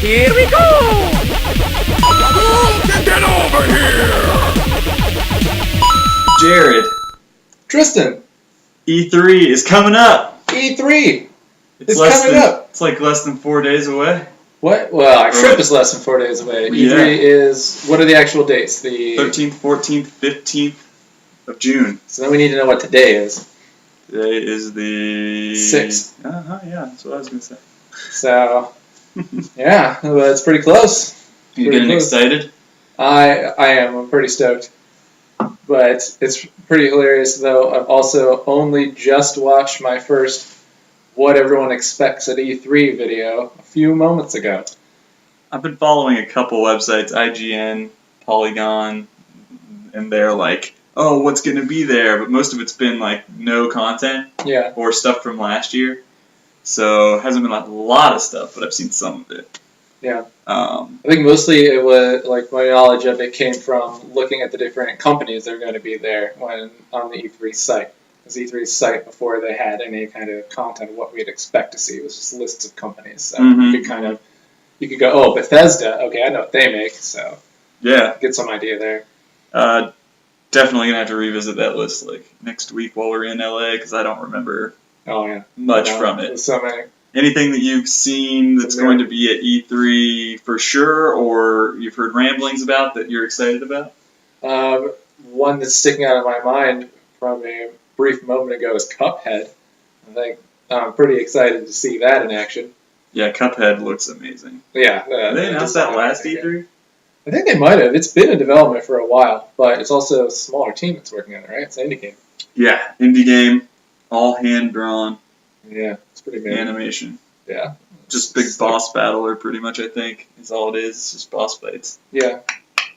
Here we go! Get over here! Jared, Tristan, E3 is coming up. E3 It's is less coming than, up. It's like less than 4 days away. What? Well, our trip is less than 4 days away. Yeah. E3 is, what are the actual dates? The 13th, 14th, 15th of June. So then we need to know what today is. Today is the 6th. Yeah, that's what I was gonna say. So, yeah, well, it's pretty close. You Pretty getting close. excited? I am. I'm pretty stoked. But it's pretty hilarious, though. I've also only just watched my first What Everyone Expects at E3 video a few moments ago. I've been following a couple websites, IGN, Polygon, and they're like, oh, what's gonna be there? But most of it's been like no content Yeah. or stuff from last year. So it hasn't been like a lot of stuff, but I've seen some of it. Yeah. I I think mostly it was, like, my knowledge of it came from looking at the different companies that are going to be there when on the E3 site. Because E3's site, before they had any kind of content of what we'd expect to see, it was just lists of companies. So you could you could go, oh, Bethesda, okay, I know what they make, so Yeah, get some idea there. definitely gonna have to revisit that list like next week while we're in LA because I don't remember Oh, yeah. much from it. There's so many. Anything that you've seen that's going to be at E3 for sure, or you've heard ramblings about that you're excited about? One that's sticking out of my mind from a brief moment ago is Cuphead. I think I'm pretty excited to see that in action. Yeah, Cuphead looks amazing. Yeah. They announced that last E3? I think they might have. It's been in development for a while, but it's also a smaller team that's working on it, right? It's an indie game. Yeah, indie game, all hand-drawn Yeah, it's pretty amazing. animation. Yeah. Just big boss battler, pretty much, I think, is all it is. It's just boss fights. Yeah.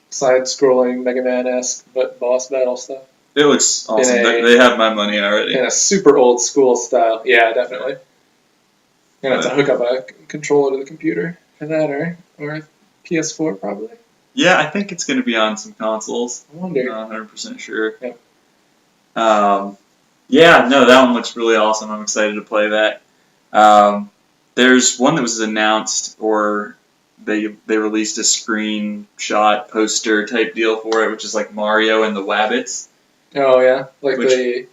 Side-scrolling Mega Man-esque, but boss battle stuff. It looks awesome. In a- They have my money already. In a super old-school style. Yeah, definitely. You're going to have to hook up a controller to the computer for that, or PS4, probably. Yeah, I think it's going to be on some consoles. I wonder. Not 100% sure. Yep. Yeah, no, that one looks really awesome. I'm excited to play that. There's one that was announced, or they released a screenshot poster type deal for it, which is like Mario and the Wabbits. Oh, yeah? Like Which- the...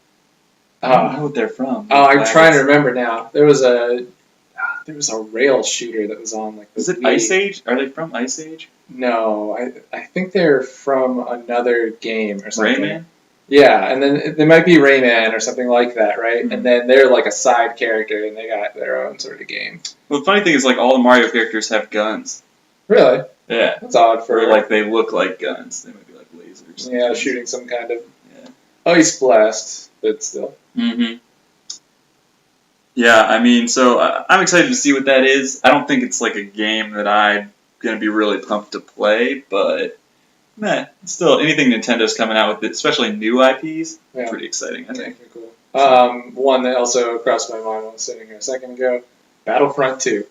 I don't know what they're from. Oh, I'm Wabbits. trying to remember now. There was a rail shooter that was on like the Is it Wii. Ice Age? Are they from Ice Age? No, I think they're from another game or something. Rayman? Yeah, and then they might be Rayman or something like that, right? Mhm. And then they're like a side character, and they got their own sort of game. Well, the funny thing is, like, all the Mario characters have guns. Really? Yeah. That's odd for Or, like, they look like guns. They might be like lasers. yeah, shooting some kind of Yeah. ice blast, but still. Mm-hmm. Yeah, I mean, so I'm excited to see what that is. I don't think it's like a game that I'm going to be really pumped to play, but still, anything Nintendo's coming out with, especially new IPs, Yeah. pretty exciting, I think. Pretty cool. One that also crossed my mind when I was sitting here a second ago, Battlefront 2.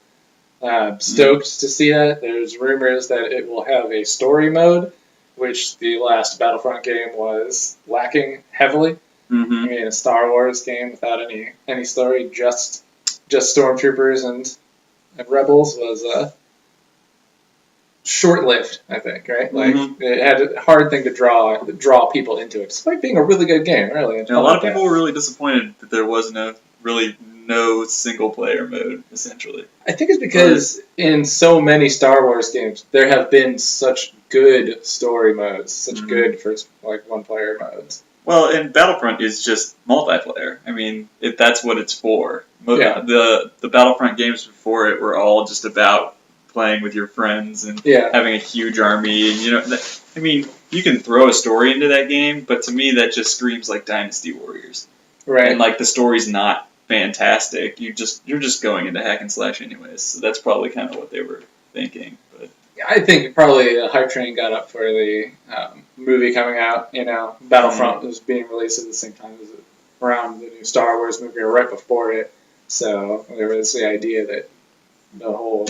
Stoked to see that. There's rumors that it will have a story mode, which the last Battlefront game was lacking heavily. Mm-hmm. I mean, a Star Wars game without any story, just stormtroopers and rebels was short-lived, I think, right? Like, it had a hard thing to draw people into it, despite being a really good game, really. And a lot of people were really disappointed that there was no single-player mode, essentially. I think it's because in so many Star Wars games, there have been such good story modes, such good first, like, one-player modes. Well, and Battlefront is just multiplayer. I mean, that's what it's for. Yeah. The Battlefront games before it were all just about playing with your friends and having a huge army. And, I mean, you can throw a story into that game, but to me that just screams like Dynasty Warriors. Right. And, like, the story's not fantastic. You're just going into hack and slash anyways. So that's probably kind of what they were thinking. But I think probably the hype train got up for the movie coming out. Battlefront was being released at the same time as around the new Star Wars movie, or right before it. So there was the idea that the whole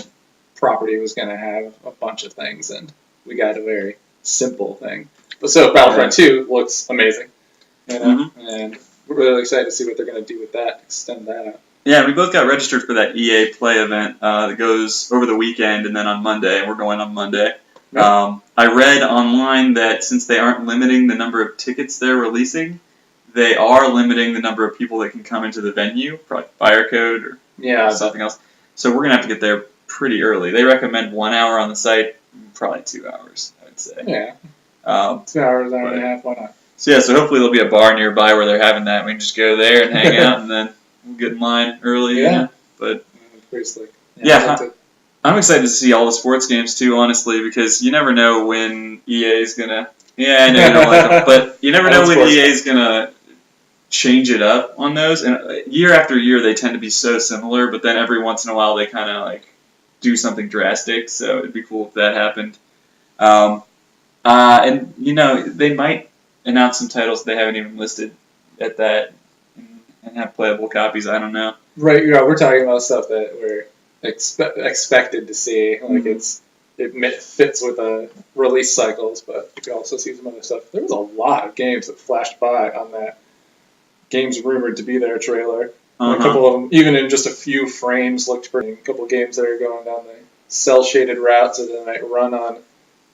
property was going to have a bunch of things, and we got a very simple thing. But so Battlefront 2 looks amazing, and we're really excited to see what they're going to do with that, extend that out. Yeah, we both got registered for that EA Play event that goes over the weekend and then on Monday, and we're going on Monday. Yep. I read online that since they aren't limiting the number of tickets they're releasing, they are limiting the number of people that can come into the venue, probably fire code or something else. So we're going to have to get there pretty early. They recommend 1 hour on the site, probably 2 hours, I would say. Yeah. 2 hours, hour and a half, why not? So yeah, so hopefully there'll be a bar nearby where they're having that. We can just go there and hang out, and then we'll get in line early. Yeah. You know? But pretty slick. I'm excited to see all the sports games too, honestly, because you never know when EA's gonna. Yeah, I know you don't like them, but you never know when EA's gonna change it up on those. And year after year, they tend to be so similar, but then every once in a while, they kind of like do something drastic. So it'd be cool if that happened. And you know, they might announce some titles they haven't even listed at that and have playable copies. I don't know. Right, yeah, we're talking about stuff that we're expected to see. Like it fits with the release cycles, but you can also see some other stuff. There was a lot of games that flashed by on that games rumored to be there trailer. A couple of them, even in just a few frames, looked pretty. A couple of games that are going down the cell-shaded routes that might run on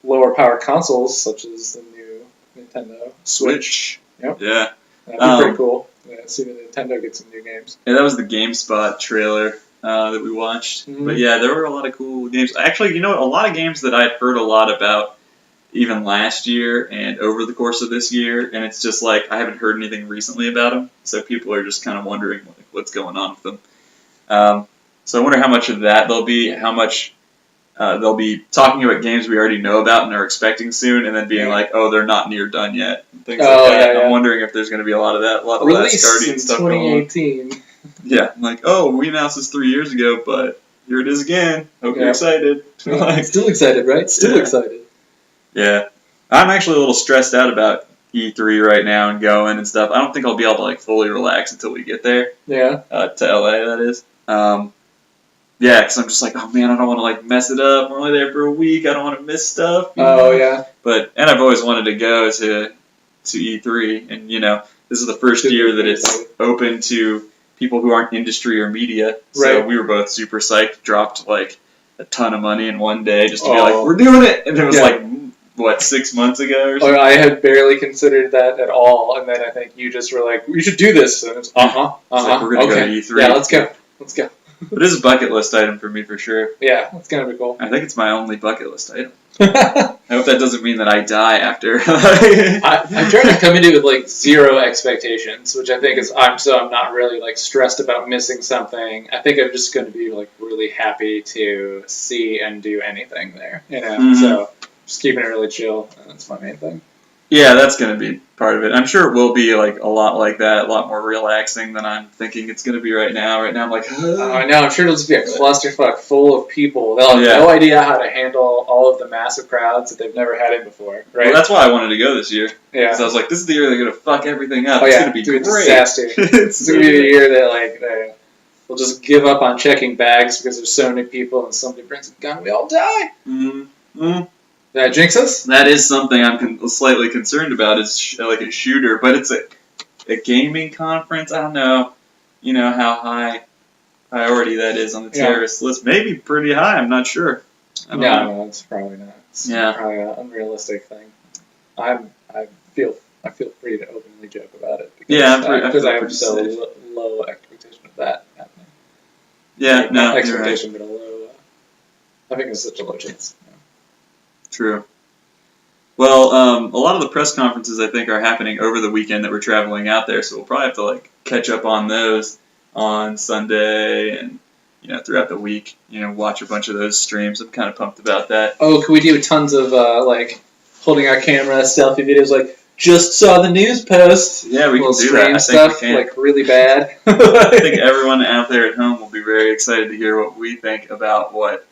lower power consoles, such as the new Nintendo Switch. Yep. Yeah. That'd be pretty cool. Yeah, see Nintendo get some new games. Yeah, that was the GameSpot trailer that we watched. Mm-hmm. But yeah, there were a lot of cool games. Actually, you know what? A lot of games that I'd heard a lot about even last year and over the course of this year, and it's just like I haven't heard anything recently about them, so people are just kind of wondering like, what's going on with them. So I wonder how much of that there'll be, how much they'll be talking about games we already know about and are expecting soon, and then being like, oh, they're not near done yet. Things like that. I'm wondering if there's going to be a lot of that, a lot of Last Guardian stuff going on. 2018. Yeah, like, oh, we announced this 3 years ago, but here it is again. Hope you're excited. Like, still excited, right? Still excited. Yeah. I'm actually a little stressed out about E3 right now and going and stuff. I don't think I'll be able to like fully relax until we get there. Yeah. To LA, that is. Yeah, because I'm just like, oh man, I don't want to like mess it up. We're only there for a week. I don't want to miss stuff. Oh yeah. And I've always wanted to go to E3, and you know, this is the first year that it's open to people who aren't industry or media. So we were both super psyched. Dropped like a ton of money in one day just to be like, we're doing it, and it was like, what, 6 months ago or something? I had barely considered that at all, and then I think you just were like, we should do this, and it's like, we're gonna go to E3. Yeah, let's go. But it is a bucket list item for me for sure. Yeah, that's gonna be cool. I think it's my only bucket list item. I hope that doesn't mean that I die after. I'm trying to come into it with like zero expectations, which I think is I'm not really like stressed about missing something. I think I'm just going to be like really happy to see and do anything there, you know. So just keeping it really chill, and that's my main thing. Yeah, that's going to be part of it. I'm sure it will be like a lot like that, a lot more relaxing than I'm thinking it's going to be right now. Right now I'm like, I know, I'm sure it'll just be a clusterfuck full of people. They'll have no idea how to handle all of the massive crowds that they've never had in before, right? Well, that's why I wanted to go this year. Yeah. Because I was like, this is the year they're going to fuck everything up. Oh, it's going to be great. Disaster. It's going to be the year that like we'll just give up on checking bags because there's so many people and somebody brings a gun, we all die. Mm-hmm. That jinx us? That is something I'm slightly concerned about, is like a shooter, but it's a gaming conference. I don't know, you know, how high priority that is on the terrorist list. Maybe pretty high, I'm not sure. No, it's probably not. It's probably an unrealistic thing. I feel free to openly joke about it because I have so low expectation of that happening. Yeah, like, no, not expectation, but a low. I think it's such a low chance. True. Well, a lot of the press conferences I think are happening over the weekend that we're traveling out there, so we'll probably have to like catch up on those on Sunday and throughout the week. Watch a bunch of those streams. I'm kind of pumped about that. Oh, can we do tons of like holding our camera, selfie videos, like just saw the news post? Yeah, we can do that. I think stuff, we can. Like really bad. I think everyone out there at home will be very excited to hear what we think about what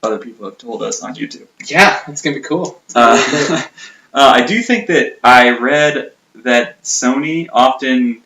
other people have told us on YouTube. Yeah, it's going to be cool. I do think that I read that Sony often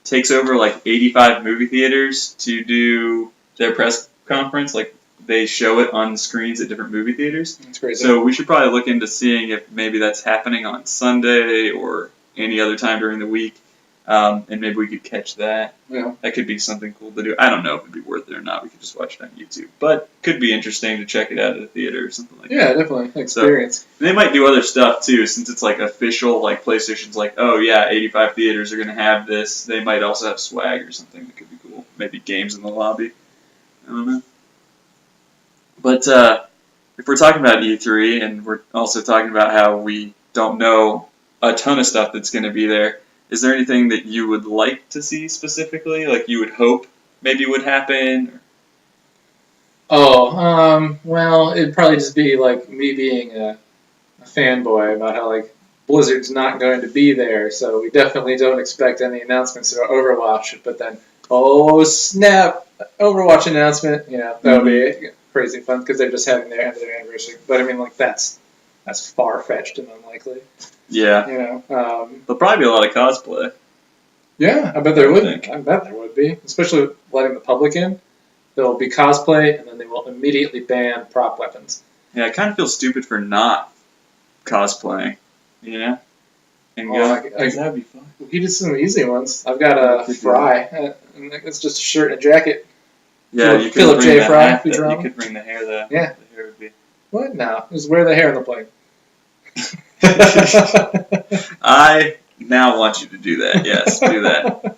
takes over like 85 movie theaters to do their press conference. Like they show it on screens at different movie theaters. That's crazy. So we should probably look into seeing if maybe that's happening on Sunday or any other time during the week. And maybe we could catch that. Yeah. That could be something cool to do. I don't know if it'd be worth it or not. We could just watch it on YouTube. But could be interesting to check it out at a theater or something like that. Yeah, definitely. Experience. So, they might do other stuff too, since it's like official, like PlayStation's like, oh yeah, 85 theaters are going to have this. They might also have swag or something that could be cool. Maybe games in the lobby. I don't know. But if we're talking about E3 and we're also talking about how we don't know a ton of stuff that's going to be there, is there anything that you would like to see specifically? Like you would hope maybe would happen? Well, it'd probably just be like me being a fanboy about how like Blizzard's not going to be there, so we definitely don't expect any announcements about Overwatch. But then, oh snap, Overwatch announcement! Yeah, that would be crazy fun because they're just having their end of their anniversary. But I mean, like that's far fetched and unlikely. Yeah. You know. There'll probably be a lot of cosplay. Yeah, I bet there I would. think. I bet there would be, especially letting the public in. There'll be cosplay, and then they will immediately ban prop weapons. Yeah, I kind of feel stupid for not cosplaying, you know? And that'd be fun. We did some easy ones. I've got a Fry. And it's just a shirt and a jacket. Yeah, you could Philip bring J. the Fry, hat, Futurama. you could bring the hair though. Yeah. The hair would be... What? No. Just wear the hair on the plane. I now want you to do that. Yes, do that.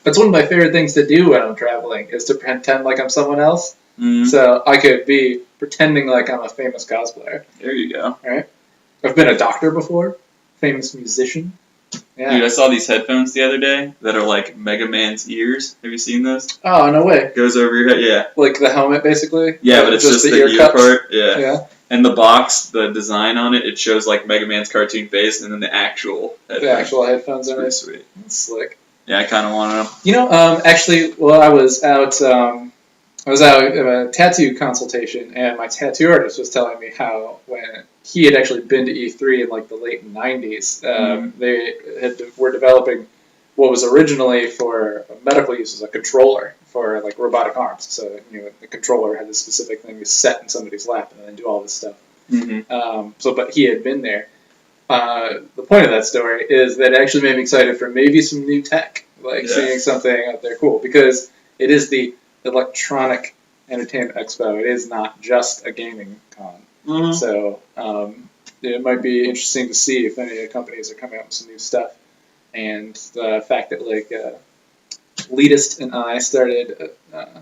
That's one of my favorite things to do when I'm traveling, is to pretend like I'm someone else. Mm. So I could be pretending like I'm a famous cosplayer. There you go. Right? I've been a doctor before. Famous musician. Yeah. Dude, I saw these headphones the other day that are like Mega Man's ears. Have you seen those? Oh, no way. Goes over your head, yeah. Like the helmet, basically? Yeah, but it's just the ear cups? part. Yeah. Yeah. And the box, the design on it, it shows like Mega Man's cartoon face and then the actual headphones. The actual headphones are Pretty nice. sweet. That's slick. Yeah, I kind of want them. You know, actually, well, I was out at a tattoo consultation, and my tattoo artist was telling me how when he had actually been to E3 in like the late 90s, they were developing what was originally for medical use as a controller for like robotic arms. So the controller had this specific thing to set in somebody's lap and then do all this stuff. Mm-hmm. But he had been there. The point of that story is that it actually made me excited for maybe some new tech, like seeing something out there cool, because it is the Electronic Entertainment Expo. It is not just a gaming con. Mm-hmm. So it might be interesting to see if any of the companies are coming out with some new stuff. And the fact that like Elitist and I started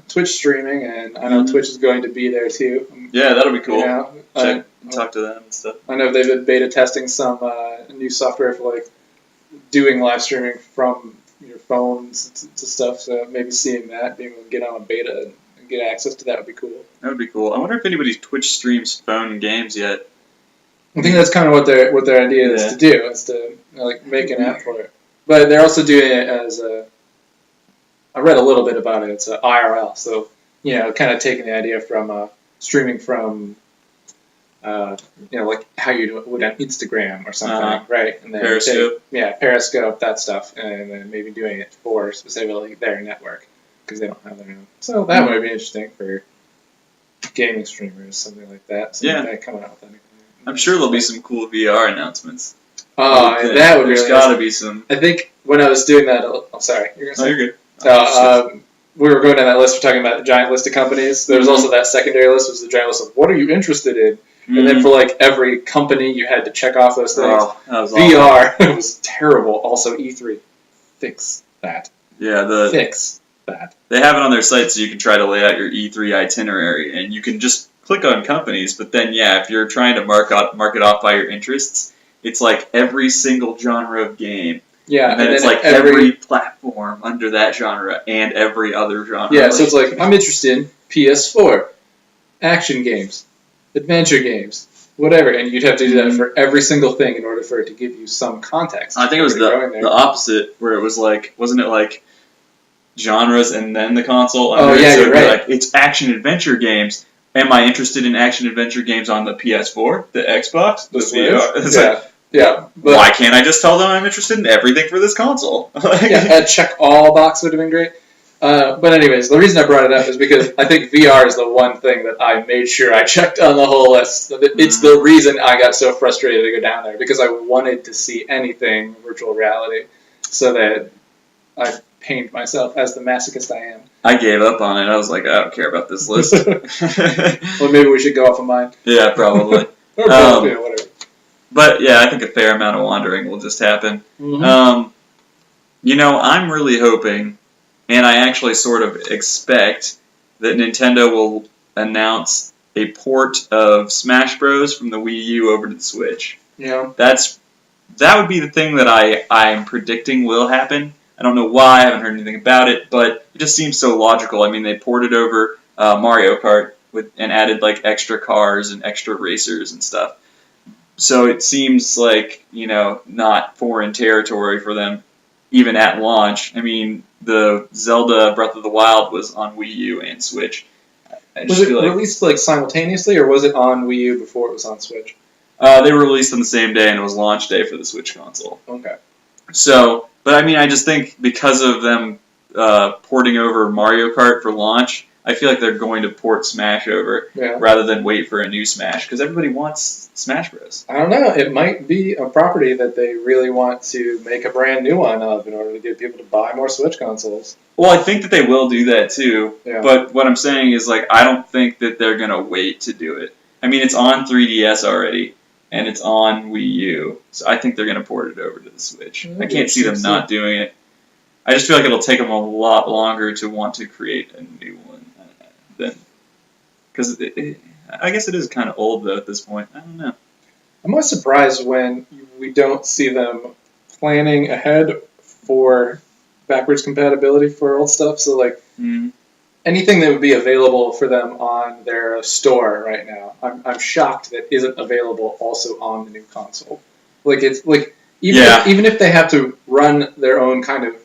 Twitch streaming, and I know Twitch is going to be there too. Yeah, that'll be cool. You know, Talk to them and stuff. I know they've been beta testing some new software for like doing live streaming from your phones to stuff. So maybe seeing that, being able to get on a beta and get access to that would be cool. That would be cool. I wonder if anybody Twitch streams phone games yet. I think that's kind of what their idea is to do, is to like make an app for it. But they're also doing it as I read a little bit about it. It's IRL, so kind of taking the idea from streaming from like how you would on Instagram or something, right? And then Periscope. Periscope, that stuff, and then maybe doing it for specifically their network because they don't have their own. So that might be interesting for gaming streamers, something like that. Something like coming out with anything. I'm sure there'll be some cool VR announcements. Oh, that would be. There's got to be some. I think when I was doing that, I'm sorry. You're gonna say? No, you're good. We were going down that list. We're talking about the giant list of companies. There was also that secondary list, was the giant list of what are you interested in, and then for like every company, you had to check off those things. Oh, that was VR it was terrible. Also, E3, fix that. Yeah, fix that. They have it on their site, so you can try to lay out your E3 itinerary, and you can just click on companies. But then, if you're trying to mark it off by your interests, it's like every single genre of game. Yeah, and then it's like every platform under that genre and every other genre. Yeah, so it's like, I'm interested in PS4, action games, adventure games, whatever, and you'd have to do that for every single thing in order for it to give you some context. I think it was the opposite, where it was like, wasn't it like genres and then the console? You're right. Like, it's action-adventure games. Am I interested in action-adventure games on the PS4, the Xbox, the VR? It's like, but why can't I just tell them I'm interested in everything for this console? A check all box would have been great. But anyways, the reason I brought it up is because I think VR is the one thing that I made sure I checked on the whole list. It's the reason I got so frustrated to go down there, because I wanted to see anything virtual reality, so that I pained myself as the masochist I am. I gave up on it. I was like, I don't care about this list. Well, maybe we should go off of mine. Yeah, probably. Or both, yeah, whatever. But yeah, I think a fair amount of wandering will just happen. Mm-hmm. I'm really hoping, and I actually sort of expect, that Nintendo will announce a port of Smash Bros. From the Wii U over to the Switch. Yeah. That would be the thing that I'm predicting will happen. I don't know why, I haven't heard anything about it, but it just seems so logical. I mean, they ported over Mario Kart and added like extra cars and extra racers and stuff. So it seems like, not foreign territory for them, even at launch. I mean, the Zelda Breath of the Wild was on Wii U and Switch. Was it released like simultaneously, or was it on Wii U before it was on Switch? They were released on the same day, and it was launch day for the Switch console. Okay. So, but I mean, I just think because of them porting over Mario Kart for launch, I feel like they're going to port Smash over rather than wait for a new Smash, because everybody wants Smash Bros. I don't know. It might be a property that they really want to make a brand new one of in order to get people to buy more Switch consoles. Well, I think that they will do that too. Yeah. But what I'm saying is, like, I don't think that they're going to wait to do it. I mean, it's on 3DS already, and it's on Wii U, so I think they're going to port it over to the Switch. I can't see them not doing it. I just feel like it'll take them a lot longer to want to create a new one. Because I guess it is kind of old, though, at this point. I don't know. I'm always surprised when we don't see them planning ahead for backwards compatibility for old stuff. So, like, anything that would be available for them on their store right now, I'm shocked that isn't available also on the new console. Like, it's like even if they have to run their own kind of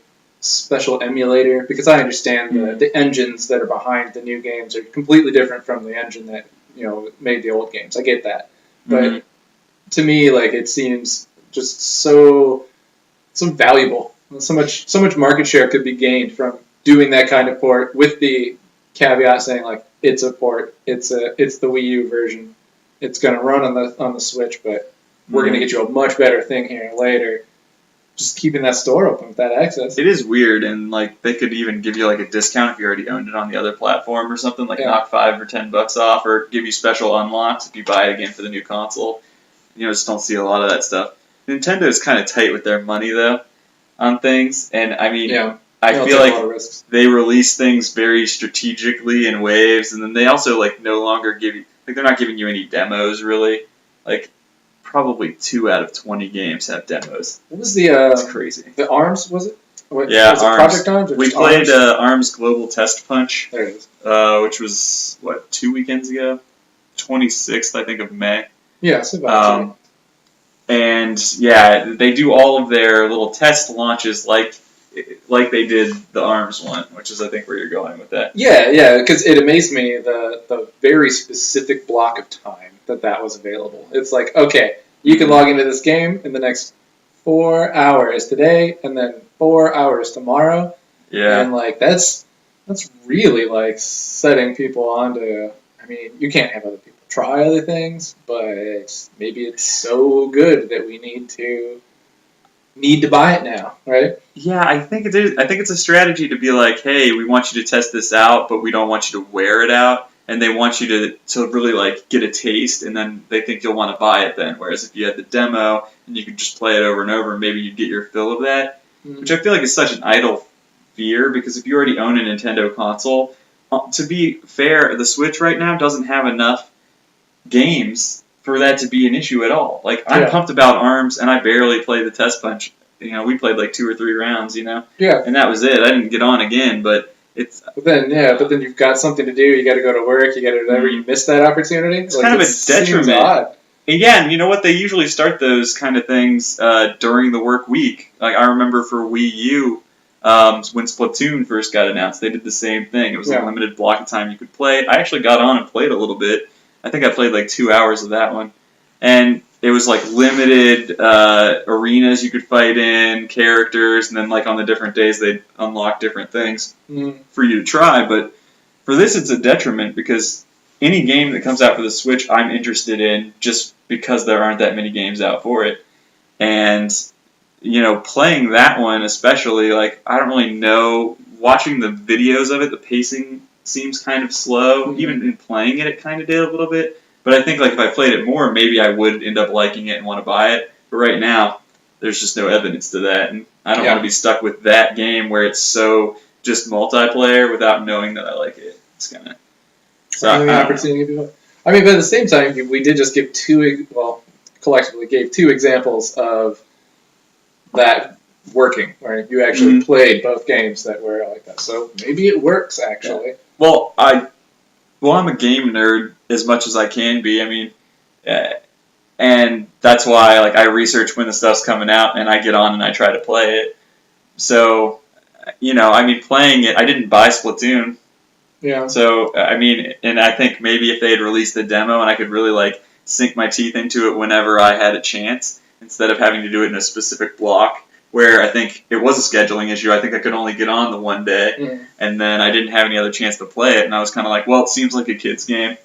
special emulator, because I understand the engines that are behind the new games are completely different from the engine that made the old games. I get that, but to me, like, it seems just so valuable. So much market share could be gained from doing that kind of port, with the caveat saying, like, it's a port, it's the Wii U version, it's going to run on the Switch, but we're going to get you a much better thing here later. Just keeping that store open with that access. It is weird, and like they could even give you like a discount if you already owned it on the other platform or something, like knock $5 or $10 off, or give you special unlocks if you buy it again for the new console. Just don't see a lot of that stuff. Nintendo is kind of tight with their money though on things, and I mean, I feel like they release things very strategically in waves, and then they also like no longer give you, like, they're not giving you any demos really, like. Probably 2 out of 20 games have demos. What was the? It's crazy. The ARMS, was it? Was it ARMS. Project ARMS? We played ARMS Global Test Punch. There it is. Which was 2 weekends ago, 26th I think of May. Yeah, so about and they do all of their little test launches like they did the ARMS one, which is I think where you're going with that. Yeah, because it amazed me the very specific block of time that was available. It's like, okay, you can log into this game in the next 4 hours today, and then 4 hours tomorrow. Yeah. And like that's really like setting people onto. I mean, you can't have other people try other things, but maybe it's so good that we need to buy it now, right? Yeah, I think it is. I think it's a strategy to be like, hey, we want you to test this out, but we don't want you to wear it out. And they want you to really like get a taste, and then they think you'll want to buy it then. Whereas if you had the demo and you could just play it over and over, maybe you'd get your fill of that. Which I feel like is such an idle fear, because if you already own a Nintendo console, to be fair, the Switch right now doesn't have enough games for that to be an issue at all. Like, I'm pumped about ARMS, and I barely played the Test Punch. We played like 2 or 3 rounds, and that was it. I didn't get on again, but. But then you've got something to do. You got to go to work. You got to do whatever. You miss that opportunity. It's like, kind of a detriment. Odd. And and you know what? They usually start those kind of things during the work week. Like, I remember for Wii U, when Splatoon first got announced, they did the same thing. It was a limited block of time you could play. I actually got on and played a little bit. I think I played like 2 hours of that one, and it was like limited arenas you could fight in, characters, and then like on the different days they'd unlock different things for you to try. But for this, it's a detriment, because any game that comes out for the Switch I'm interested in, just because there aren't that many games out for it. And playing that one especially, like, I don't really know. Watching the videos of it, the pacing seems kind of slow. Mhm. Even in playing it, it kind of did a little bit. But I think, like, if I played it more, maybe I would end up liking it and want to buy it. But right now, there's just no evidence to that. And I don't want to be stuck with that game where it's so just multiplayer without knowing that I like it. It's kind of... So, opportunity. I mean, but at the same time, we did just give collectively gave two examples of that working, where you actually played both games that were like that. So maybe it works, actually. Yeah. Well, I'm a game nerd as much as I can be. I mean, and that's why, like, I research when the stuff's coming out, and I get on and I try to play it. So, I mean, playing it, I didn't buy Splatoon. Yeah. So, I mean, and I think maybe if they had released the demo and I could really, like, sink my teeth into it whenever I had a chance, instead of having to do it in a specific block, where I think it was a scheduling issue. I think I could only get on the one day, and then I didn't have any other chance to play it, and I was kind of like, well, it seems like a kid's game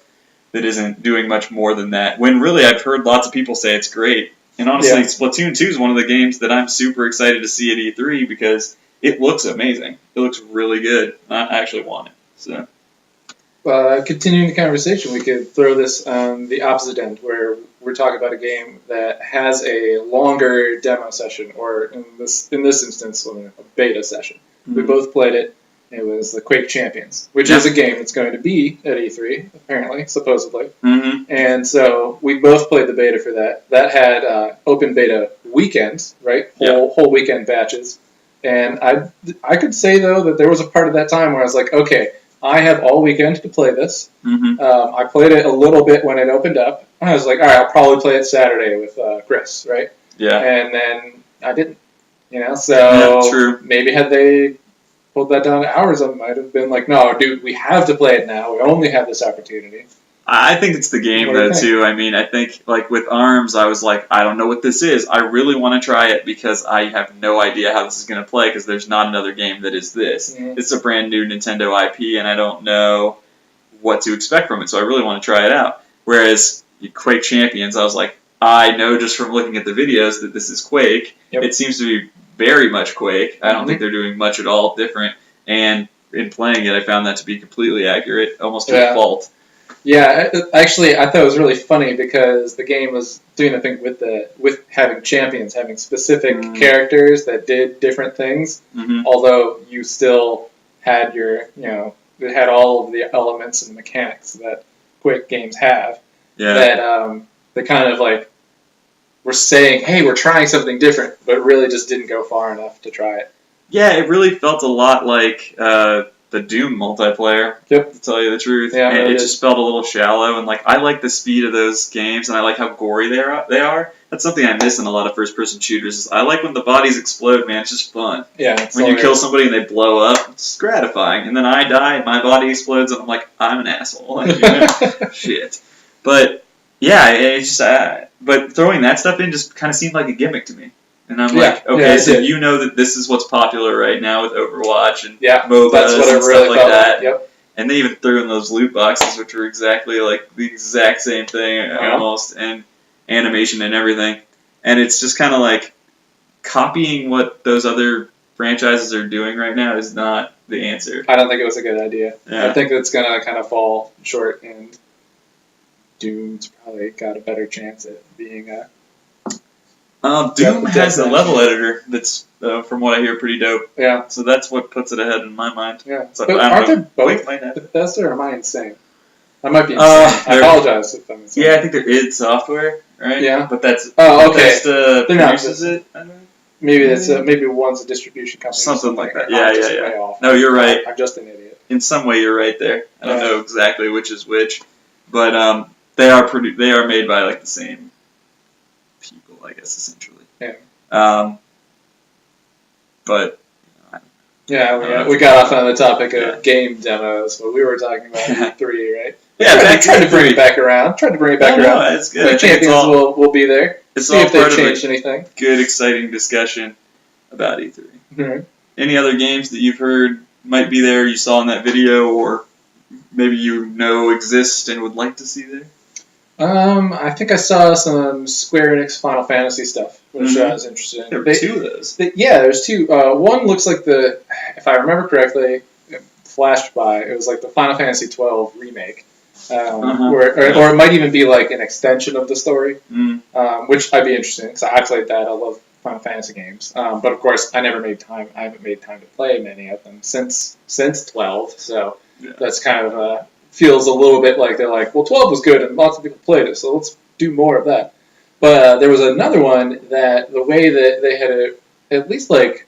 that isn't doing much more than that. When really, I've heard lots of people say it's great. And honestly, Splatoon 2 is one of the games that I'm super excited to see at E3 because it looks amazing. It looks really good. I actually want it. So, continuing the conversation, we could throw this on the opposite end, where we're talking about a game that has a longer demo session, or in this instance, a beta session. We both played it. It was the Quake Champions, which is a game that's going to be at E3, apparently, supposedly. And so we both played the beta for that. That had open beta weekends, right? Whole weekend batches. And I could say, though, that there was a part of that time where I was like, okay, I have all weekend to play this. I played it a little bit when it opened up. I was like, all right, I'll probably play it Saturday with Chris, right? Yeah. And then I didn't, so true. Maybe had they pulled that down to hours, I might have been like, no, dude, we have to play it now. We only have this opportunity. I think it's the game, though, too. I mean, I think, like, with ARMS, I was like, I don't know what this is. I really want to try it because I have no idea how this is going to play because there's not another game that is this. It's a brand new Nintendo IP, and I don't know what to expect from it, so I really want to try it out. Whereas Quake Champions, I was like, I know just from looking at the videos that this is Quake. It seems to be very much Quake. I don't think they're doing much at all different, and in playing it, I found that to be completely accurate, almost to a fault. Yeah, actually, I thought it was really funny because the game was doing the thing with having champions, having specific characters that did different things. Although you still had it had all of the elements and mechanics that Quake games have. Yeah. That they kind of like were saying, "Hey, we're trying something different," but really just didn't go far enough to try it. Yeah, it really felt a lot like the Doom multiplayer, to tell you the truth. Yeah, and it just felt a little shallow, and like I like the speed of those games, and I like how gory they are. That's something I miss in a lot of first-person shooters. Is I like when the bodies explode, man. It's just fun. Yeah. When you kill somebody and they blow up, it's gratifying. And then I die, and my body explodes, and I'm like, I'm an asshole. Like, shit. But yeah, it's just. But throwing that stuff in just kind of seemed like a gimmick to me. And I'm like, okay, so you know that this is what's popular right now with Overwatch and MOBAs and stuff like that. Yep. And they even threw in those loot boxes, which were exactly like the exact same thing almost, and animation and everything. And it's just kind of like copying what those other franchises are doing right now is not the answer. I don't think it was a good idea. Yeah. I think it's going to kind of fall short, and Doom's probably got a better chance at being a... Doom has a level editor that's, from what I hear, pretty dope. Yeah. So that's what puts it ahead in my mind. Yeah. So but aren't they both Bethesda, or am I insane? I might be insane. I apologize if I'm insane. Yeah, I think they're id Software, right? Yeah. But that's... Oh, okay. Bethesda produces it, I think? Maybe that's maybe one's a distribution company. Something like that. Yeah. No, you're right. I'm just an idiot. In some way, you're right there. I don't know exactly which is which. But they are made by like the same people, I guess, essentially. Yeah. But we got off on the topic of game demos, but we were talking about E3, right? Yeah, tried to bring it back around. No, it's good. The champions will be there. See if they've changed anything. Good, exciting discussion about E3. Mm-hmm. Any other games that you've heard might be there, you saw in that video, or maybe you know exist and would like to see there? I think I saw some Square Enix Final Fantasy stuff, which Mhm. I was interested in. There were two of those. Yeah, there's two. One looks like if I remember correctly, it flashed by. It was like the Final Fantasy XII remake, or it might even be like an extension of the story, which I'd be interested in because I played that. I love Final Fantasy games, but of course I never made time. I haven't made time to play many of them since 12. So that's kind of feels a little bit like they're like, well, 12 was good and lots of people played it, so let's do more of that. But there was another one that the way that they had it, at least like,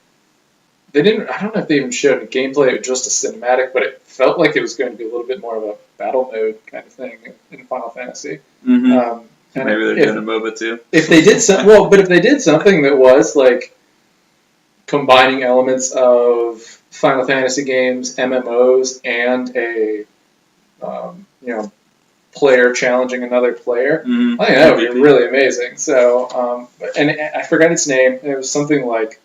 they didn't, I don't know if they even showed a gameplay or just a cinematic, but it felt like it was going to be a little bit more of a battle mode kind of thing in Final Fantasy. Mm-hmm. And maybe they're doing a MOBA too. If they did but if they did something that was like combining elements of Final Fantasy games, MMOs, and a player challenging another player, I think that would be really amazing. So, and I forgot its name. It was something like,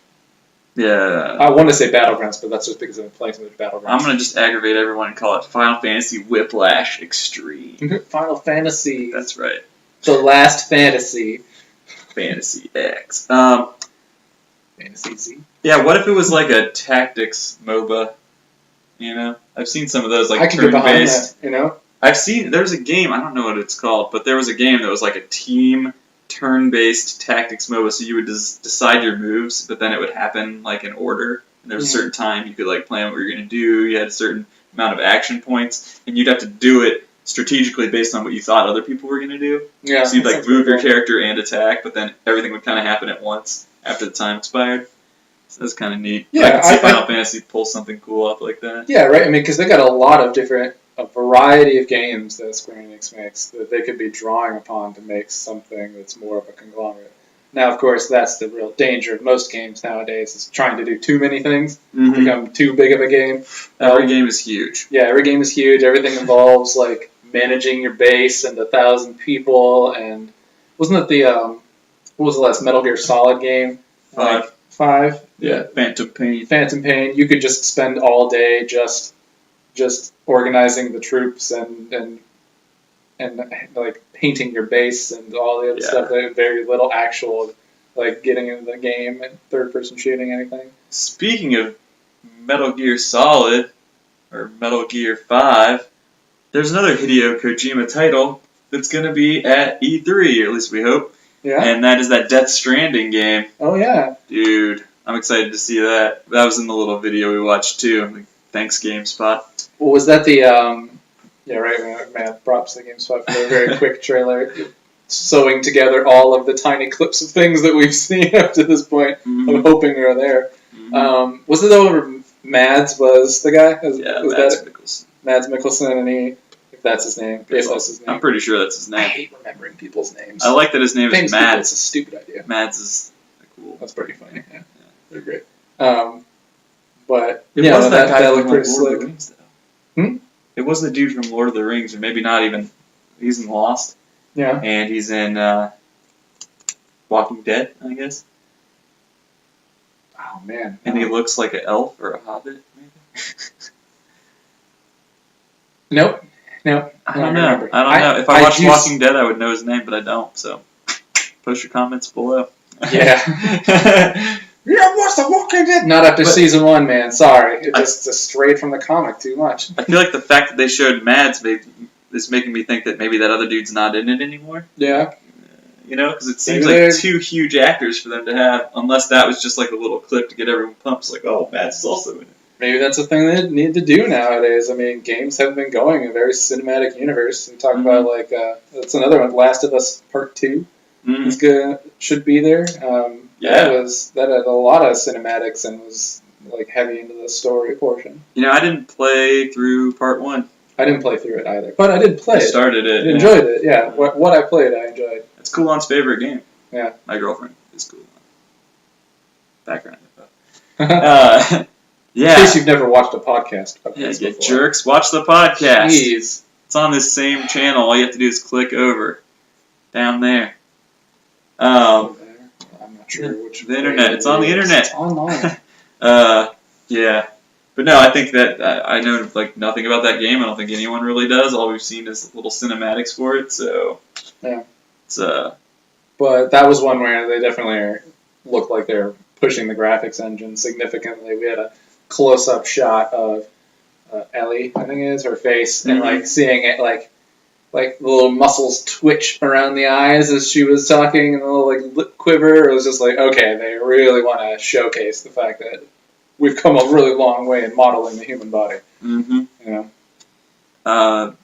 I want to say Battlegrounds, but that's just because I'm playing so much Battlegrounds. I'm gonna just aggravate everyone and call it Final Fantasy Whiplash Extreme. Final Fantasy. That's right. The Last Fantasy. Fantasy X. Fantasy Z. Yeah, what if it was like a tactics MOBA? You know, I've seen some of those, like turn-based. I've seen, there's a game, I don't know what it's called, but there was a game that was like a team turn-based tactics MOBA, so you would decide your moves, but then it would happen like in order. And there was a certain time you could like plan what you're going to do, you had a certain amount of action points, and you'd have to do it strategically based on what you thought other people were going to do. Yeah, so you'd like move your character and attack, but then everything would kind of happen at once after the time expired. So that's kind of neat. Yeah, I can see Final Fantasy pull something cool up like that. Yeah, right. I mean, because they got a lot of a variety of games that Square Enix makes that they could be drawing upon to make something that's more of a conglomerate. Now, of course, that's the real danger of most games nowadays, is trying to do too many things, become too big of a game. Every game is huge. Yeah, every game is huge. Everything involves, like, managing your base and 1,000 people, and wasn't it the, what was the last Metal Gear Solid game? 5. 5? Yeah, Phantom Pain. Phantom Pain. You could just spend all day just organizing the troops and like painting your base and all the other stuff. Very little actual like getting into the game and third person shooting anything. Speaking of Metal Gear Solid or Metal Gear 5, there's another Hideo Kojima title that's going to be at E3, or at least we hope. Yeah. And that is that Death Stranding game. Oh yeah. Dude, I'm excited to see that. That was in the little video we watched too. Like, thanks GameSpot. Well, was that the yeah, right, man, props to GameSpot for a very quick trailer, sewing together all of the tiny clips of things that we've seen up to this point. I'm hoping are there. Was it though Mads was the guy? Was Mads Mikkelsen. Mads Mikkelsen, and if that's his name. If that's his name. I'm pretty sure that's his name. I hate remembering people's names. I like that his name is Mads. It's a stupid idea. Mads is cool. That's pretty funny. Yeah. They're great. But it was that guy that from pretty Lord of the Rings, though. It was the dude from Lord of the Rings, or maybe not even. He's in Lost. Yeah. And he's in Walking Dead, I guess. Oh man. And he looks like an elf or a hobbit, maybe. Nope. I don't know. If I watched Walking Dead, I would know his name, but I don't. So, post your comments below. Yeah. Yeah, what's the Walking Dead? Not after season 1, man. Sorry, it just strayed from the comic too much. I feel like the fact that they showed Mads is making me think that maybe that other dude's not in it anymore. Yeah. You know, because it seems like two huge actors for them to have, unless that was just like a little clip to get everyone pumped. It's like, oh, Mads is also in it. Maybe that's the thing they need to do nowadays. I mean, games have been going a very cinematic universe. We talk about like that's another one, Last of Us Part 2. It's good, should be there. That had a lot of cinematics and was like heavy into the story portion. You know, I didn't play through Part 1. I didn't play through it either, but I did play it. Started it. I enjoyed it. Yeah, what I played, I enjoyed. It's Coolon's favorite game. Yeah, my girlfriend is Coolon. Background info. Yeah. In case you've never watched a podcast. You jerks, watch the podcast. Jeez. It's on this same channel. All you have to do is click over. Down there. I'm not sure which. The internet. It's on the internet. It's online. Yeah. But no, I think that I know like nothing about that game. I don't think anyone really does. All we've seen is little cinematics for it. So yeah. It's But that was one where they definitely are look like they're pushing the graphics engine significantly. We had a close-up shot of Ellie, I think it is, her face, and like seeing it like the little muscles twitch around the eyes as she was talking, and a little like lip quiver. It was just like, okay, they really want to showcase the fact that we've come a really long way in modeling the human body. Mm-hmm. You know?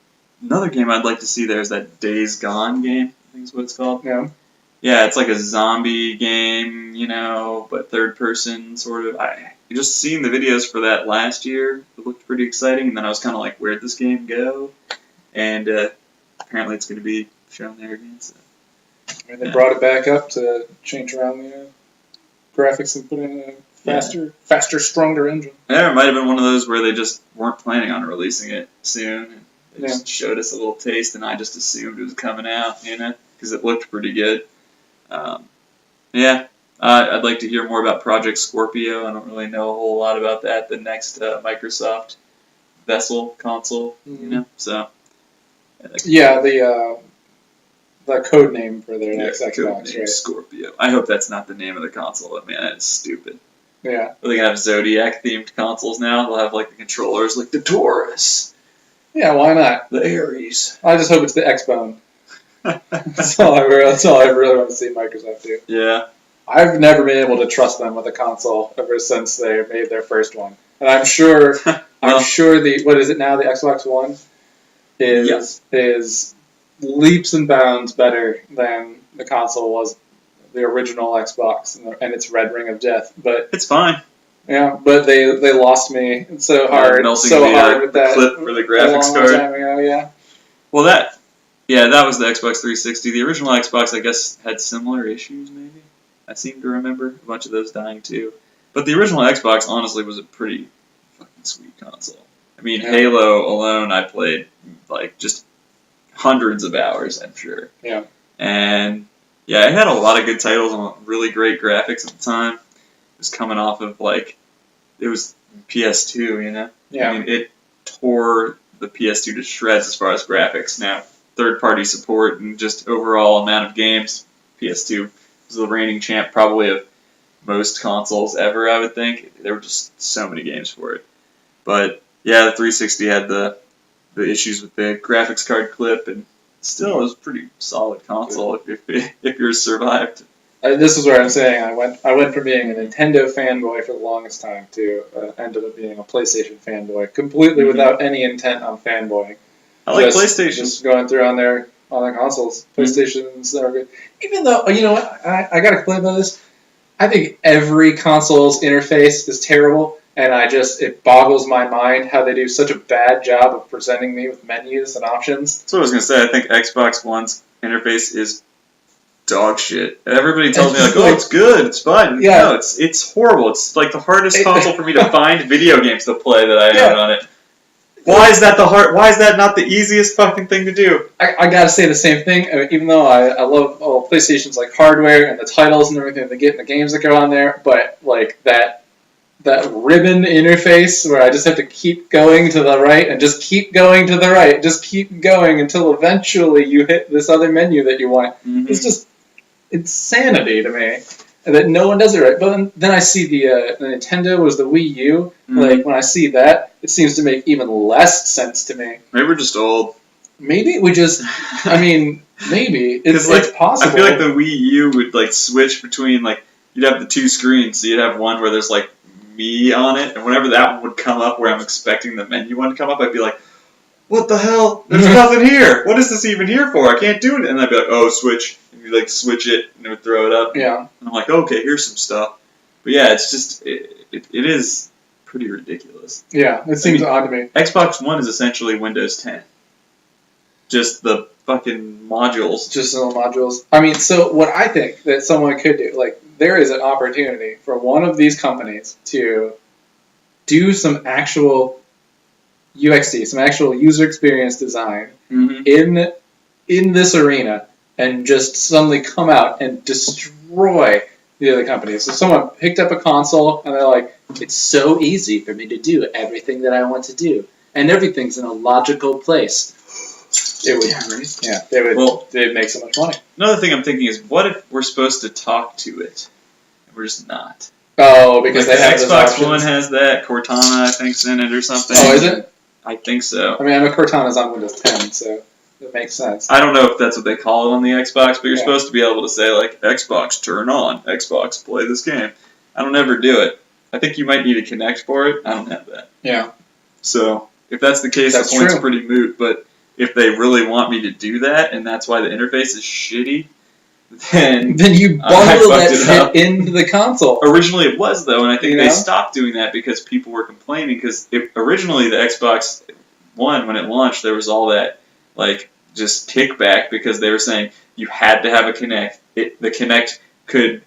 Another game I'd like to see there is that Days Gone game, I think is what it's called. Yeah. Yeah, it's like a zombie game, but third person sort of. I just seen the videos for that last year. It looked pretty exciting, and then I was kind of like, where'd this game go? And apparently it's going to be shown there again. So. And they brought it back up to change around the graphics and put in a faster, stronger engine. Yeah, it might have been one of those where they just weren't planning on releasing it soon. And they just showed us a little taste, and I just assumed it was coming out, because it looked pretty good. I'd like to hear more about Project Scorpio. I don't really know a whole lot about that. The next Microsoft Vessel console, So. Yeah, the code name for their next Xbox, right? Scorpio. I hope that's not the name of the console. Man, that's stupid. Yeah. Are they gonna have Zodiac themed consoles now? They'll have like the controllers, like the Taurus. Yeah, why not? The Aries. I just hope it's the Xbone. That's all I really want to see Microsoft do. Yeah. I've never been able to trust them with a console ever since they made their first one, and I'm sure the what is it now, the Xbox One is leaps and bounds better than the console was, the original Xbox and its red ring of death. But it's fine. Yeah, but they lost me so hard, with that clip for the graphics card. Time ago, yeah. Well, that was the Xbox 360. The original Xbox, I guess, had similar issues. Maybe I seem to remember a bunch of those dying too. But the original Xbox, honestly, was a pretty fucking sweet console. I mean, Halo alone, I played like just hundreds of hours, I'm sure. Yeah. And yeah, it had a lot of good titles and really great graphics at the time. It was coming off of it was PS2, Yeah. I mean, it tore the PS2 to shreds as far as graphics. Now, third-party support and just overall amount of games, PS2 was the reigning champ probably of most consoles ever, I would think. There were just so many games for it. But yeah, the 360 had the issues with the graphics card clip, and still it was a pretty solid console if you're survived. This is where I'm saying I went from being a Nintendo fanboy for the longest time to ended up being a PlayStation fanboy, completely without any intent on fanboying. I like PlayStation. Just going through on their consoles. PlayStations are good. Even though, you know what, I got to complain about this. I think every console's interface is terrible, and it boggles my mind how they do such a bad job of presenting me with menus and options. That's what I was going to say. I think Xbox One's interface is dog shit. Everybody tells me, oh, it's good, it's fun. Yeah. No, it's horrible. It's like the hardest console for me to find video games to play that I own on it. Why is that not the easiest fucking thing to do? I gotta say the same thing. I mean, even though I love all PlayStation's hardware and the titles and everything they get and the games that go on there, but that ribbon interface where I just have to keep going to the right and just keep going to the right, just keep going until eventually you hit this other menu that you want. Mm-hmm. It's just insanity to me that no one does it right. But then I see the Nintendo was the Wii U. Mm-hmm. When I see that, it seems to make even less sense to me. Maybe we're just old. Maybe we just. I mean, maybe it's possible. I feel like the Wii U would switch between you'd have the two screens, so you'd have one where there's me on it, and whenever that one would come up where I'm expecting the menu one to come up, I'd be like, what the hell? There's nothing here. What is this even here for? I can't do it. And I'd be like, oh, switch. And you switch it, and it would throw it up. Yeah. And I'm like, okay, here's some stuff. But yeah, it's just, it is pretty ridiculous. Yeah, it seems odd to me. Xbox One is essentially Windows 10. Just the fucking modules. Just the modules. I mean, so what I think that someone could do, there is an opportunity for one of these companies to do some actual UXD, some actual user experience design in this arena, and just suddenly come out and destroy the other companies. So someone picked up a console and they're like, it's so easy for me to do everything that I want to do, and everything's in a logical place. It would. They'd make so much money. Another thing I'm thinking is, what if we're supposed to talk to it? We're just not. Oh, because Like they have the those Xbox options. One has that. Cortana, I think's in it or something. Oh, is it? I think so. I mean, I know Cortana's on Windows 10, so it makes sense. I don't know if that's what they call it on the Xbox, but you're Yeah. supposed to be able to say, like, Xbox, turn on. Xbox, play this game. I don't ever do it. I think you might need a Kinect for it. I don't have that. Yeah. So, if that's the case, That's the point's true. pretty moot. But if they really want me to do that, and that's why the interface is shitty, then Then you I bundle fucked that it shit up. into the console. Originally it was, though, and I think You they know? stopped doing that because people were complaining. Because originally the Xbox One, when it launched, there was all that, like, just kickback because they were saying you had to have a Kinect. The Kinect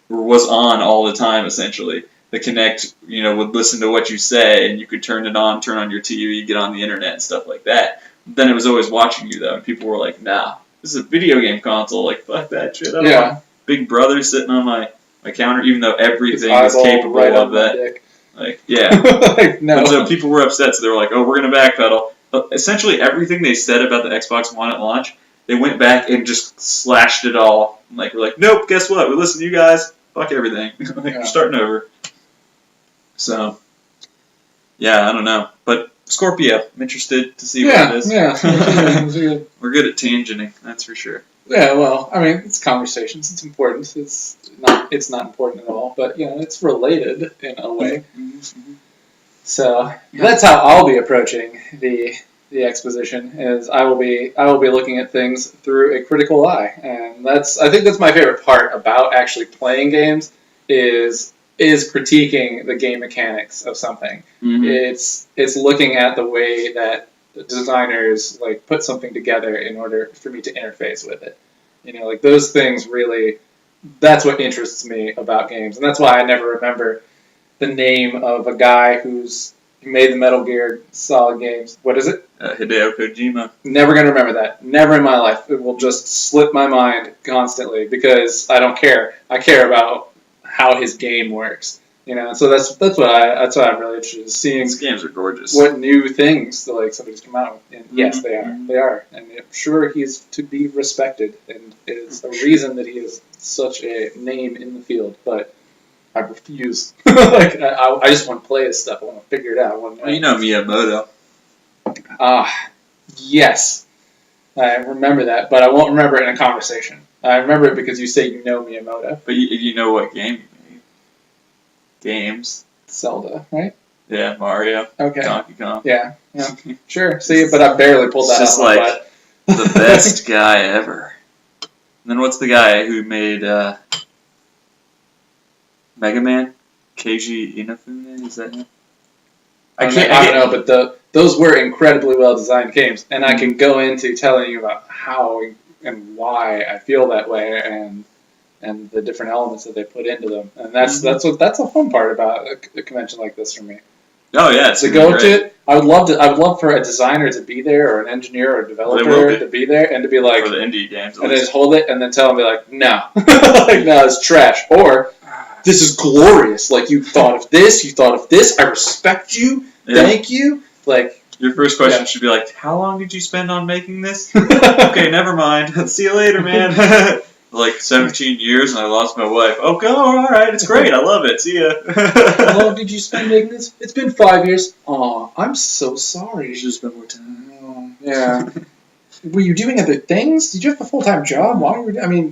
was on all the time, essentially. The Kinect, would listen to what you say, and you could turn it on, turn on your TV, get on the internet, and stuff like that. Then it was always watching you, though, and people were like, nah, this is a video game console. Like, fuck that shit. I don't want Big Brother sitting on my counter, even though everything is capable of that. Dick. Like, yeah. Like, no. And so people were upset, so they were like, oh, we're going to backpedal. But essentially everything they said about the Xbox One at launch, they went back and just slashed it all. Like, we're like, nope, guess what? We listened to you guys. Fuck everything. We're starting over. So, yeah, I don't know. But Scorpio, I'm interested to see what it is. Yeah. We're good at tangenting, that's for sure. Yeah, well, I mean, it's conversations. It's important. It's not important at all, but it's related in a way. Mm-hmm. So that's how I'll be approaching the exposition. Is I will be looking at things through a critical eye, and I think that's my favorite part about actually playing games is critiquing the game mechanics of something. Mm-hmm. It's looking at the way that the designers put something together in order for me to interface with it. Those things really, that's what interests me about games, and that's why I never remember the name of a guy who made the Metal Gear Solid games. What is it? Hideo Kojima. Never gonna remember that. Never in my life. It will just slip my mind constantly because I don't care. I care about how his game works. So that's what I'm really interested in seeing. These games are gorgeous. What new things somebody's come out with. And yes, Mm-hmm. they are. And I'm sure he's to be respected, and it's a reason that he is such a name in the field. But I refuse. I just want to play his stuff. I want to figure it out. Well, Miyamoto. Yes. I remember that, but I won't remember it in a conversation. I remember it because you say you know Miyamoto. But you know what game he made? Games. Zelda, right? Yeah, Mario. Okay. Donkey Kong. Yeah. Sure. See, but I barely pulled that It's out. just like the best guy ever. And then what's the guy who made Mega Man? Keiji Inafune? Is that him? I don't know, but those were incredibly well designed games, and I can go into telling you about how and why I feel that way, and the different elements that they put into them, and that's a fun part about a convention like this for me. Oh yeah, it's to go to it. I would love for a designer to be there, or an engineer or a developer to be there, and to be like for the indie games, and then just hold it and then tell them, be like, no, no, it's trash, or this is glorious. Like, you thought of this. I respect you. Yeah. Thank you. Like, your first question should be like, how long did you spend on making this? Okay, never mind. See you later, man. Like 17 years and I lost my wife. Okay, all right, it's great. I love it. See ya. How long did you spend making this? It's been 5 years. Aw, I'm so sorry. You should spend more time. Oh, yeah. Were you doing other things? Did you have a full-time job?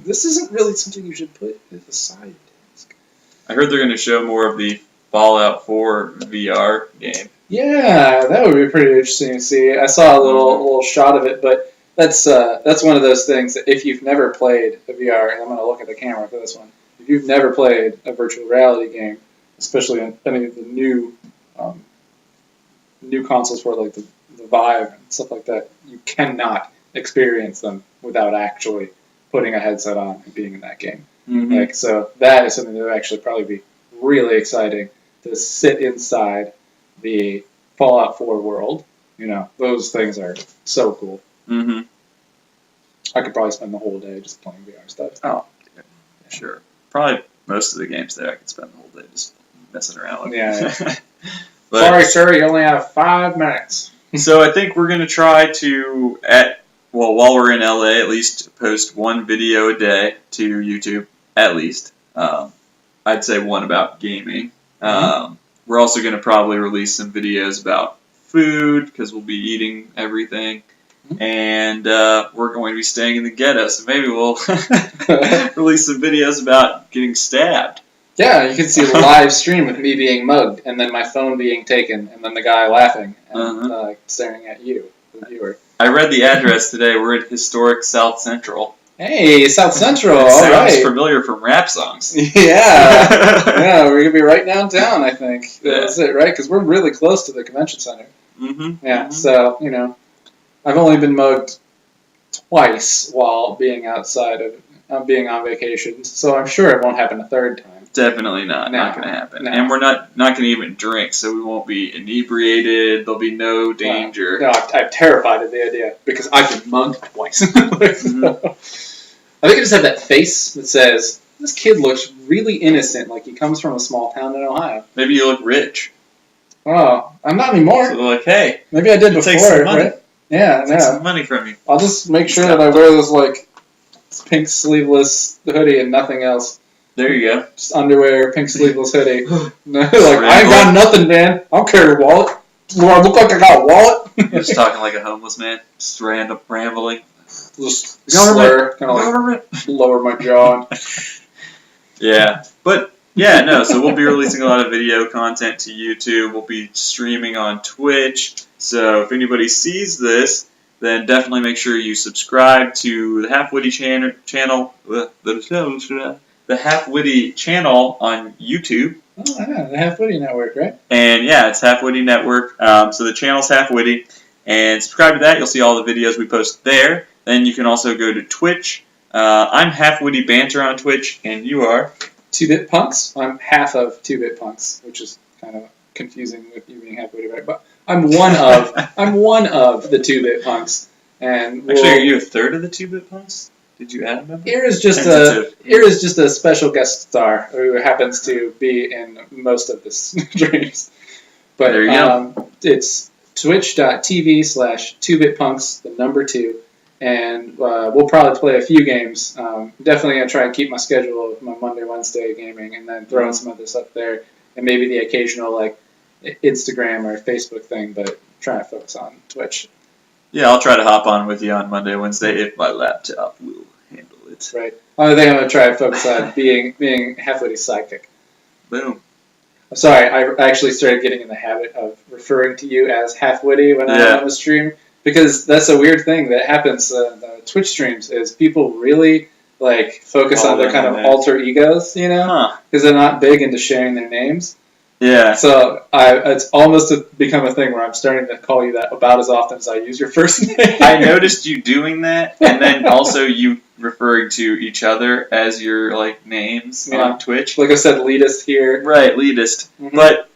This isn't really something you should put as a side task. I heard they're going to show more of the Fallout 4 VR game. Yeah, that would be pretty interesting to see. I saw a little shot of it, but that's one of those things that if you've never played a VR, and I'm going to look at the camera for this one, if you've never played a virtual reality game, especially on any of the new consoles for like the Vive and stuff like that, you cannot experience them without actually putting a headset on and being in that game. Mm-hmm. So that is something that would actually probably be really exciting to sit inside the Fallout 4 world. Those things are so cool. Mm-hmm. I could probably spend the whole day just playing VR stuff. Oh, yeah. Sure. Probably most of the games there I could spend the whole day just messing around with. Yeah. But, sorry, sir, you only have 5 minutes. So I think we're going to try to, while we're in LA, at least post one video a day to YouTube, at least. I'd say one about gaming. We're also going to probably release some videos about food because we'll be eating everything. And we're going to be staying in the ghetto, so maybe we'll release some videos about getting stabbed. Yeah, you can see a live stream with me being mugged, and then my phone being taken, and then the guy laughing and staring at you, the viewer. I read the address today. We're at historic South Central. Hey, South Central, all Sounds right. familiar from rap songs. Yeah, we're gonna be right downtown, I think. That's it, right? Because we're really close to the convention center. Yeah, so I've only been mugged twice while being outside of being on vacation, so I'm sure it won't happen a third time. Definitely not. Not going to happen. No. And we're not going to even drink, so we won't be inebriated. There'll be no danger. No, I'm terrified of the idea because I've been mugged twice. I think I just have that face that says, this kid looks really innocent, like he comes from a small town in Ohio. Maybe you look rich. Oh, I'm not anymore. So they're like, hey. Maybe I did before, take some money. Right? Yeah, take some money from you. I'll just make sure that I wear this, like, pink sleeveless hoodie and nothing else. There you go. Just underwear, pink sleeveless hoodie. I ain't got nothing, man. I don't carry a wallet. Do I look like I got a wallet? You're just talking like a homeless man. Just rambling. Just slur, kind of like lower my jaw. Yeah. But, yeah, no. So we'll be releasing a lot of video content to YouTube. We'll be streaming on Twitch. So if anybody sees this, then definitely make sure you subscribe to the Half Witty channel. The Half Witty channel on YouTube. Oh, yeah, the Half Witty Network, right? And yeah, it's Half Witty Network. So the channel's Half Witty. And subscribe to that. You'll see all the videos we post there. Then you can also go to Twitch. I'm Half Witty Banter on Twitch, and you are? 2-Bit Punks. I'm half of 2-Bit Punks, which is kind of confusing with you being Half Witty, right? But I'm one of the 2-Bit Punks. And actually, are you a third of the 2-Bit Punks? Did you add a member? Here is just a special guest star who happens to be in most of the streams. But there you go. It's twitch.tv/2bitpunks, the number 2, and we'll probably play a few games. Definitely gonna try and keep my schedule of my Monday, Wednesday gaming, and then throw in some other stuff there, and maybe the occasional like Instagram or Facebook thing, but try to focus on Twitch. Yeah, I'll try to hop on with you on Monday, Wednesday if my laptop will handle it. Right. Only thing I'm gonna try to focus on being Half Witty's sidekick. Boom. I'm sorry, I actually started getting in the habit of referring to you as Half Witty when I'm on the stream, because that's a weird thing that happens in the Twitch streams is people really like focus on their kind of alter egos, you know, because they're not big into sharing their names. Yeah. So it's almost become a thing where I'm starting to call you that about as often as I use your first name. I noticed you doing that, and then also you referring to each other as your like names on Twitch. Like I said, elitist here. Right, elitist. Mm-hmm. But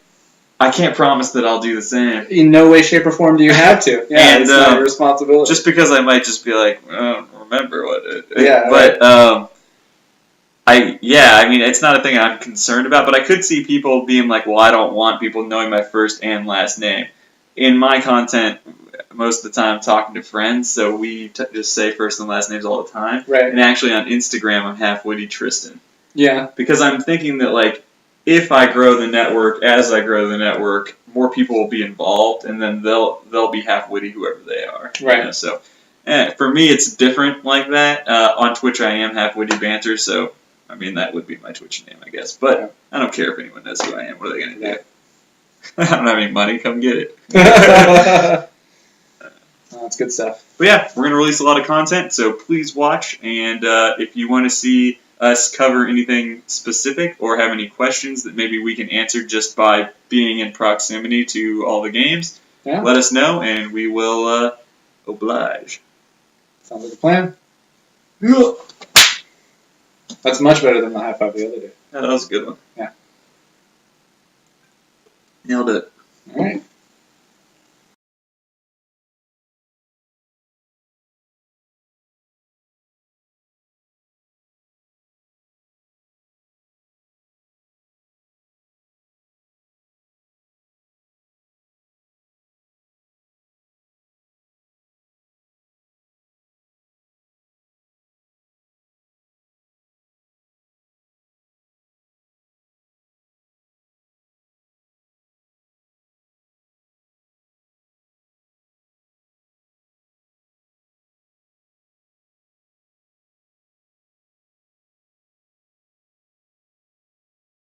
I can't promise that I'll do the same. In no way, shape, or form do you have to. Yeah, and, it's not your responsibility. Just because I might just be like, I don't remember what it. Yeah. But I mean, it's not a thing I'm concerned about, but I could see people being like, well, I don't want people knowing my first and last name. In my content, most of the time I'm talking to friends, so we just say first and last names all the time. Right. And actually on Instagram, I'm Half Witty Tristan. Yeah. Because I'm thinking that, like, if I grow the network, as I grow the network, more people will be involved, and then they'll be Half Witty whoever they are. Right. You know? So for me, it's different like that. On Twitch, I am Half Witty Banter, so... I mean, that would be my Twitch name, I guess. But I don't care if anyone knows who I am. What are they going to do? I don't have any money. Come get it. That's good stuff. But yeah, we're going to release a lot of content, so please watch. And if you want to see us cover anything specific or have any questions that maybe we can answer just by being in proximity to all the games, let us know, and we will oblige. Sounds like a plan. That's much better than the high five the other day. Yeah, that was a good one. Yeah. Nailed it. All right.